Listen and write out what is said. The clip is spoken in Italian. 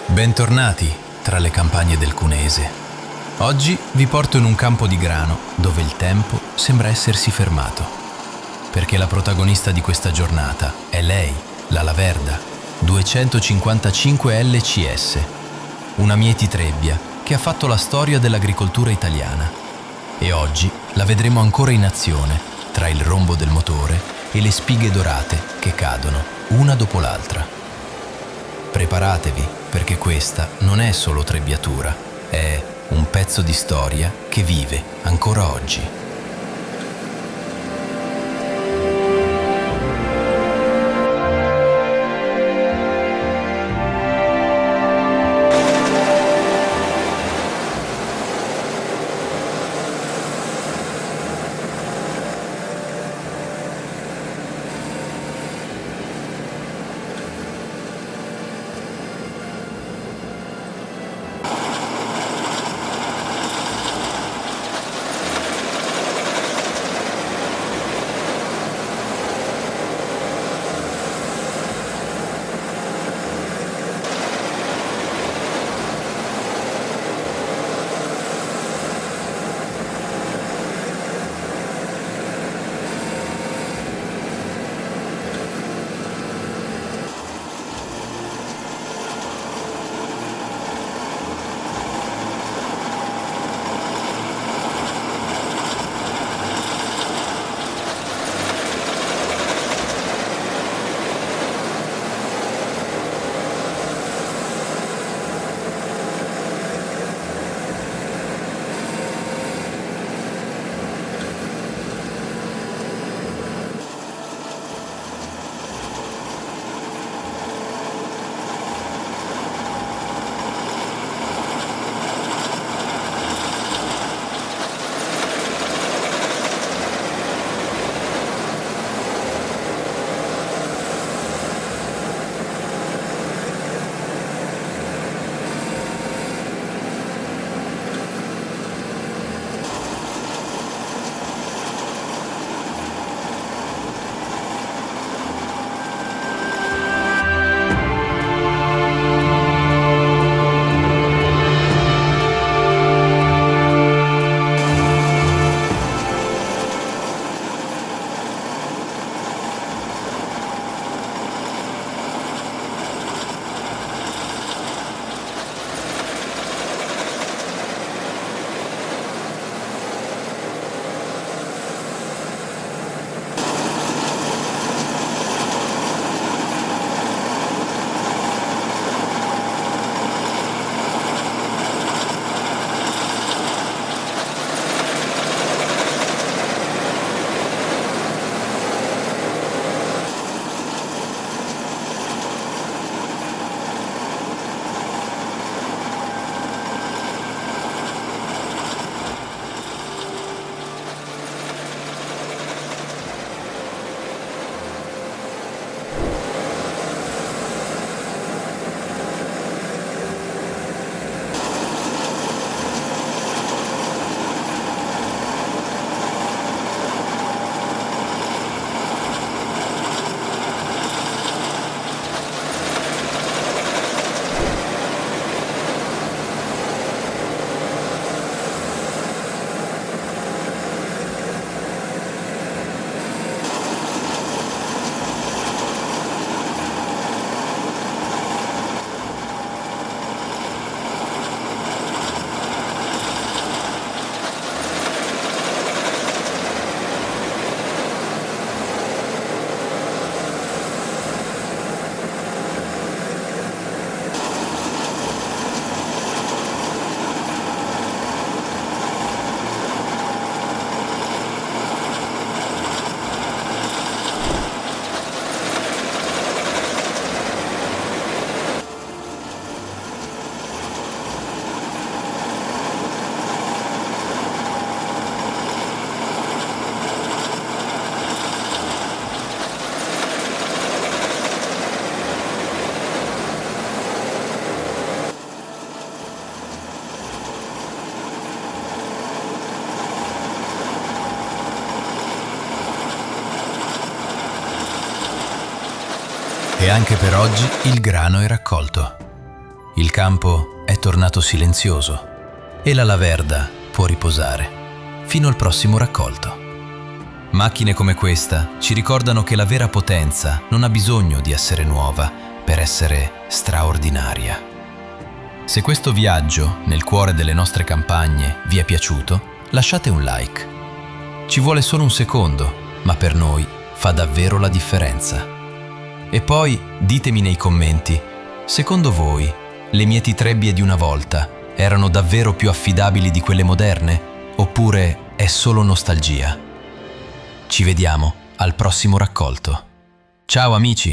Bentornati tra le campagne del Cuneese. Oggi vi porto in un campo di grano dove il tempo sembra essersi fermato. Perché la protagonista di questa giornata è lei, la Laverda 255 LCS, una mieti trebbia che ha fatto la storia dell'agricoltura italiana. E oggi la vedremo ancora in azione tra il rombo del motore e le spighe dorate che cadono una dopo l'altra. Preparatevi, perché questa non è solo trebbiatura, è un pezzo di storia che vive ancora oggi. E anche per oggi il grano è raccolto. Il campo è tornato silenzioso e la laverda può riposare fino al prossimo raccolto. Macchine come questa ci ricordano che la vera potenza non ha bisogno di essere nuova per essere straordinaria. Se questo viaggio nel cuore delle nostre campagne vi è piaciuto, lasciate un like. Ci vuole solo un secondo, ma per noi fa davvero la differenza. E poi ditemi nei commenti, secondo voi le mieti trebbie di una volta erano davvero più affidabili di quelle moderne? Oppure è solo nostalgia? Ci vediamo al prossimo raccolto. Ciao amici!